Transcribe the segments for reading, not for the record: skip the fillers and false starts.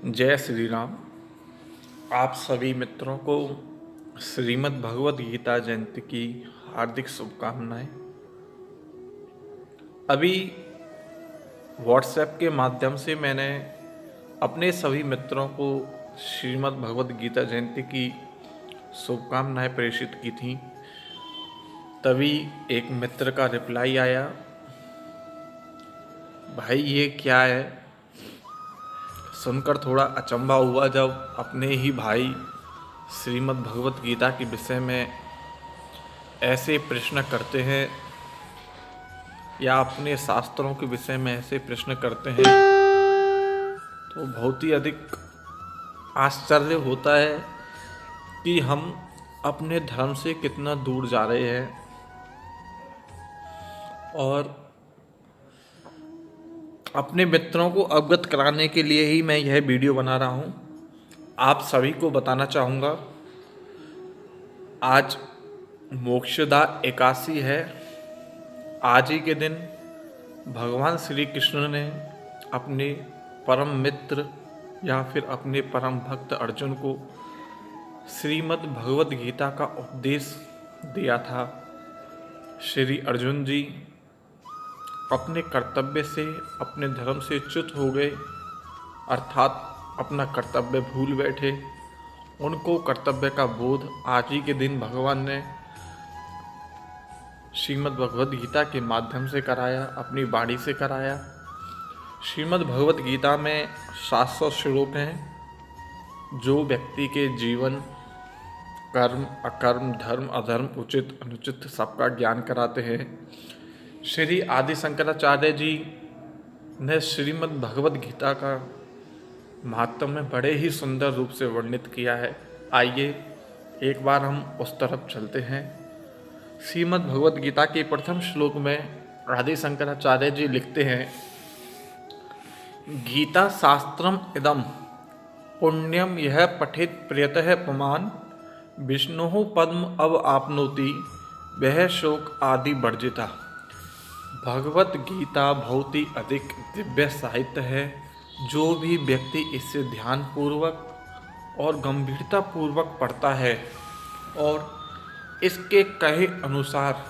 जय श्री राम। आप सभी मित्रों को श्रीमद् भगवद गीता जयंती की हार्दिक शुभकामनाएं। अभी व्हाट्सएप के माध्यम से मैंने अपने सभी मित्रों को श्रीमद् भगवद गीता जयंती की शुभकामनाएं प्रेषित की थी। तभी एक मित्र का रिप्लाई आया, भाई ये क्या है। सुनकर थोड़ा अचंभा हुआ जब अपने ही भाई श्रीमद् भगवत गीता के विषय में ऐसे प्रश्न करते हैं या अपने शास्त्रों के विषय में ऐसे प्रश्न करते हैं, तो बहुत ही अधिक आश्चर्य होता है कि हम अपने धर्म से कितना दूर जा रहे हैं। और अपने मित्रों को अवगत कराने के लिए ही मैं यह वीडियो बना रहा हूँ। आप सभी को बताना चाहूँगा, आज मोक्षदा एकादशी है। आज ही के दिन भगवान श्री कृष्ण ने अपने परम मित्र या फिर अपने परम भक्त अर्जुन को श्रीमद् भगवद गीता का उपदेश दिया था। श्री अर्जुन जी अपने कर्तव्य से, अपने धर्म से च्युत हो गए, अर्थात अपना कर्तव्य भूल बैठे। उनको कर्तव्य का बोध आज ही के दिन भगवान ने श्रीमद् भगवद गीता के माध्यम से कराया, अपनी वाणी से कराया। श्रीमद् भगवद गीता में 700 श्लोक हैं जो व्यक्ति के जीवन, कर्म, अकर्म, धर्म, अधर्म, उचित, अनुचित सबका ज्ञान कराते हैं। श्री आदि शंकराचार्य जी ने श्रीमद् भगवद गीता का महात्म्य में बड़े ही सुंदर रूप से वर्णित किया है। आइए एक बार हम उस तरफ चलते हैं। श्रीमद् भगवद गीता के प्रथम श्लोक में आदि शंकराचार्य जी लिखते हैं, गीता शास्त्रम इदम पुण्यम यह पठित प्रियतः पुमान विष्णु पद्म अव आपनोति वह शोक आदि वर्जिता। भगवत गीता बहुत ही अधिक दिव्य साहित्य है। जो भी व्यक्ति इसे ध्यानपूर्वक और गंभीरता पूर्वक पढ़ता है और इसके कहे अनुसार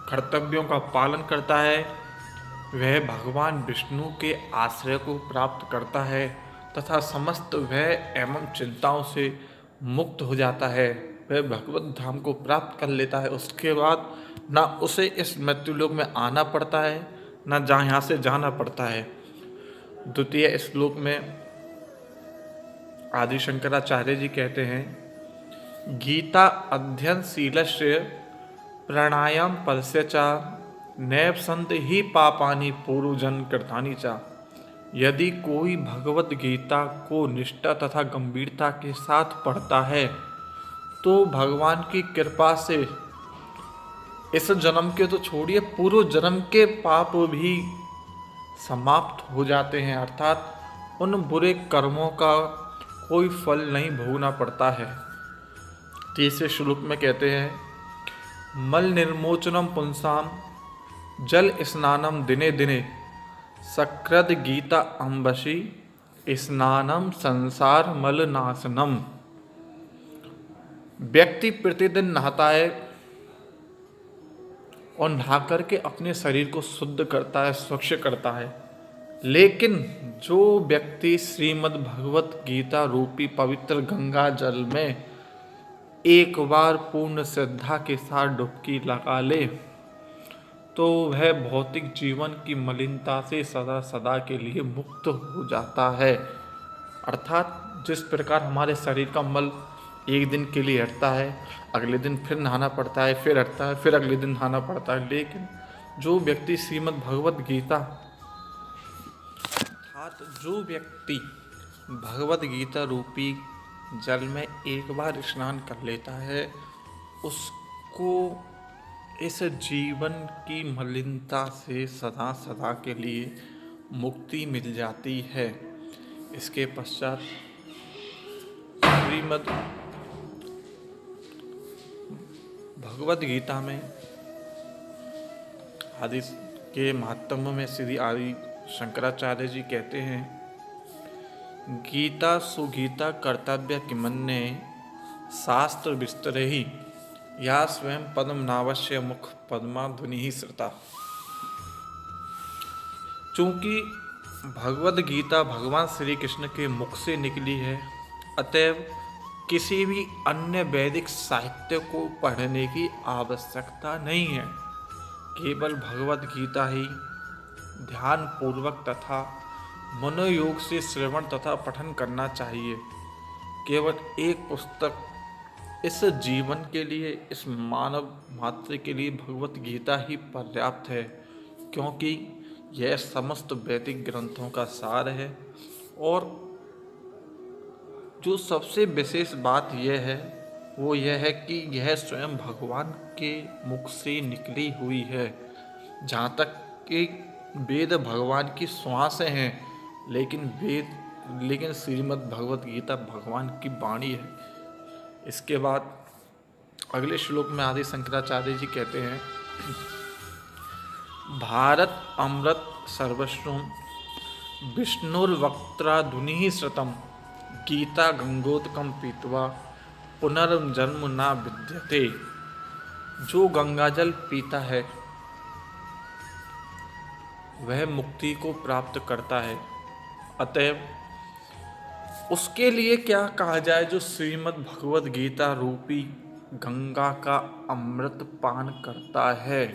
कर्तव्यों का पालन करता है, वह भगवान विष्णु के आश्रय को प्राप्त करता है तथा समस्त भय एवं चिंताओं से मुक्त हो जाता है। वह भगवत धाम को प्राप्त कर लेता है। उसके बाद ना उसे इस मृत्युलोक में आना पड़ता है, ना जहाँ यहाँ से जाना पड़ता है। द्वितीय श्लोक में आदि शंकराचार्य जी कहते हैं, गीता अध्ययनशीलस्य प्राणायाम फलस्य च नैव सन्ति ही पापानि पूर्वजन्म कृतानि च। यदि कोई भगवत गीता को निष्ठा तथा गंभीरता के साथ पढ़ता है तो भगवान की कृपा से इस जन्म के तो छोड़िए, पूर्व जन्म के पाप भी समाप्त हो जाते हैं। अर्थात उन बुरे कर्मों का कोई फल नहीं भोगना पड़ता है। तीसरे श्लोक में कहते हैं, मल निर्मोचनम पुंसाम जल स्नानम दिने दिने सकृद गीता अम्बशी स्नानम संसार मल नाशनम। व्यक्ति प्रतिदिन नहाता है और नहा करके अपने शरीर को शुद्ध करता है, स्वच्छ करता है। लेकिन जो व्यक्ति श्रीमद् भगवत गीता रूपी पवित्र गंगा जल में एक बार पूर्ण श्रद्धा के साथ डुबकी लगा ले तो वह भौतिक जीवन की मलिनता से सदा सदा के लिए मुक्त हो जाता है। अर्थात जिस प्रकार हमारे शरीर का मल एक दिन के लिए हटता है, अगले दिन फिर नहाना पड़ता है, फिर हटता है, फिर अगले दिन नहाना पड़ता है, लेकिन जो व्यक्ति श्रीमद् भगवद गीता अर्थात जो व्यक्ति भगवद गीता रूपी जल में एक बार स्नान कर लेता है, उसको इस जीवन की मलिनता से सदा सदा के लिए मुक्ति मिल जाती है। इसके पश्चात श्रीमद् भगवद गीता में आदि के महात्म्य में श्री आदि शंकराचार्य जी कहते हैं, गीता सुगीता कर्तव्य किमन्ये शास्त्र विस्तरे ही या स्वयं पद्म नावश्य मुख पद्माध्वनि ही श्रुता। चूंकि भगवद गीता भगवान श्री कृष्ण के मुख से निकली है, अतएव किसी भी अन्य वैदिक साहित्य को पढ़ने की आवश्यकता नहीं है। केवल भगवद गीता ही ध्यान पूर्वक तथा मनोयोग से श्रवण तथा पठन करना चाहिए। केवल एक पुस्तक इस जीवन के लिए, इस मानव मात्र के लिए भगवत गीता ही पर्याप्त है, क्योंकि यह समस्त वैदिक ग्रंथों का सार है। और जो सबसे विशेष बात यह है वो यह है कि यह स्वयं भगवान के मुख से निकली हुई है। जहाँ तक कि वेद भगवान की श्वासें हैं, लेकिन श्रीमद् भगवत गीता भगवान की वाणी है। इसके बाद अगले श्लोक में आदि शंकराचार्य जी कहते हैं, भारत अमृत सर्वस्वम विष्णुर्वक्त्राधुनि श्रुतम गीता गंगोदकम पीत्वा पुनर्जन्म ना विद्यते। जो गंगाजल पीता है वह मुक्ति को प्राप्त करता है, अतएव उसके लिए क्या कहा जाए जो श्रीमद् भगवद गीता रूपी गंगा का अमृत पान करता है।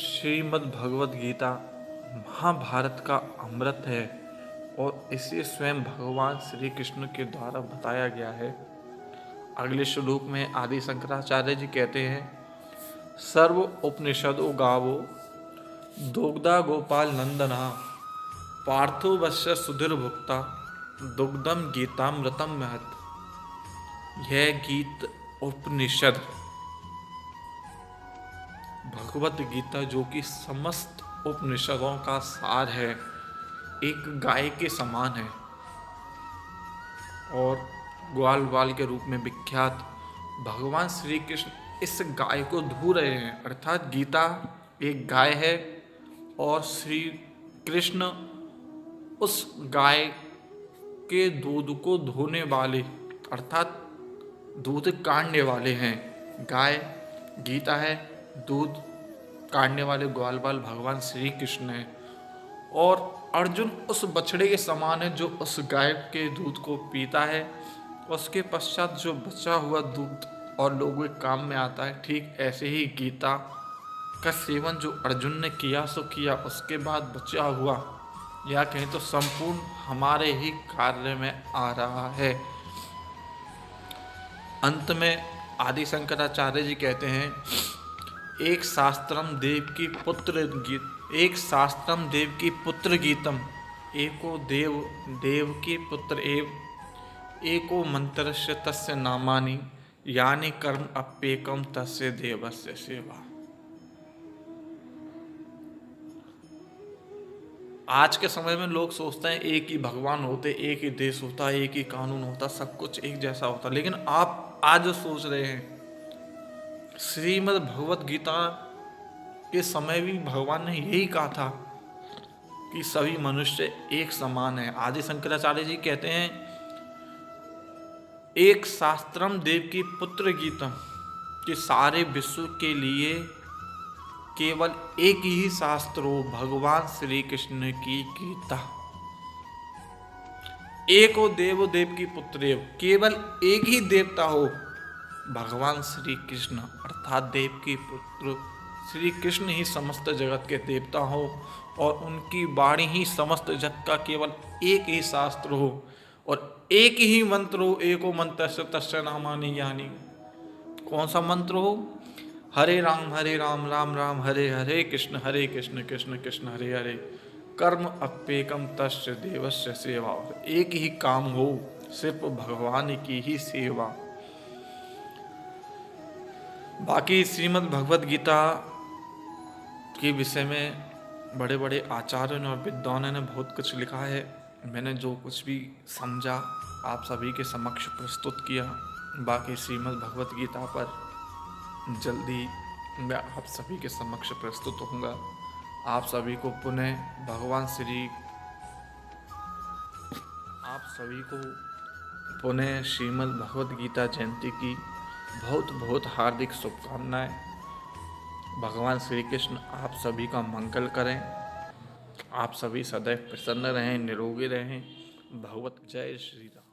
श्रीमद् भगवद गीता महाभारत का अमृत है और इसे स्वयं भगवान श्री कृष्ण के द्वारा बताया गया है। अगले श्लोक में आदि शंकराचार्य जी कहते हैं, सर्व उपनिषदो गावो दुग्धा गोपाल नंदना पार्थो वश्य सुधीर भुक्ता दुग्धम गीतामृतम महत। यह गीत उपनिषद भगवत गीता, जो कि समस्त उपनिषदों का सार है, एक गाय के समान है और ग्वाल बाल के रूप में विख्यात भगवान श्री कृष्ण इस गाय को धो रहे हैं। अर्थात गीता एक गाय है और श्री कृष्ण उस गाय के दूध को धोने वाले अर्थात दूध काढ़ने वाले हैं। गाय गीता है, दूध काढ़ने वाले ग्वाल बाल भगवान श्री कृष्ण हैं और अर्जुन उस बछड़े के समान है जो उस गाय के दूध को पीता है। उसके पश्चात जो बचा हुआ दूध और लोगों के काम में आता है। ठीक ऐसे ही गीता का सेवन जो अर्जुन ने किया सो किया, उसके बाद बचा हुआ या कहें तो संपूर्ण हमारे ही कार्य में आ रहा है। अंत में आदि शंकराचार्य जी कहते हैं, एक शास्त्रम देव की पुत्र गीतम एको देव की पुत्र एव एको मंत्रस्य तस्य नामानि यानि कर्म अप्येकम तस्य देवस्य सेवा। आज के समय में लोग सोचते हैं एक ही भगवान होते, एक ही देश होता, एक ही कानून होता, सब कुछ एक जैसा होता। लेकिन आप आज सोच रहे हैं, श्रीमद् भगवत गीता के समय भी भगवान ने यही कहा था कि सभी मनुष्य एक समान है। आदि शंकराचार्य जी कहते हैं, एक शास्त्रम देव की पुत्र गीतम, कि सारे विश्व के लिए केवल एक ही शास्त्र हो, भगवान श्री कृष्ण की गीता। एक हो देव की पुत्र, केवल एक ही देवता हो, भगवान श्री कृष्ण अर्थात देव की पुत्र श्री कृष्ण ही समस्त जगत के देवता हो और उनकी वाणी ही समस्त जगत का केवल एक ही शास्त्र हो और एक ही मंत्र हो। एको मंत्र तस्य नामानि यानि। कौन सा मंत्र हो? हरे राम राम राम हरे हरे कृष्ण कृष्ण कृष्ण हरे हरे कर्म अप्येकम तस्य देवस्य सेवा। एक ही काम हो, सिर्फ भगवान की ही सेवा। बाकी श्रीमद् भगवद गीता के विषय में बड़े बड़े आचार्यों ने और विद्वानों ने बहुत कुछ लिखा है। मैंने जो कुछ भी समझा आप सभी के समक्ष प्रस्तुत किया। बाकी श्रीमद् भगवद गीता पर जल्दी मैं आप सभी के समक्ष प्रस्तुत होऊंगा। आप सभी को पुनः श्रीमद् भगवत गीता जयंती की बहुत बहुत हार्दिक शुभकामनाएं। भगवान श्री कृष्ण आप सभी का मंगल करें। आप सभी सदैव प्रसन्न रहें, निरोगी रहें। भगवत जय श्री राम।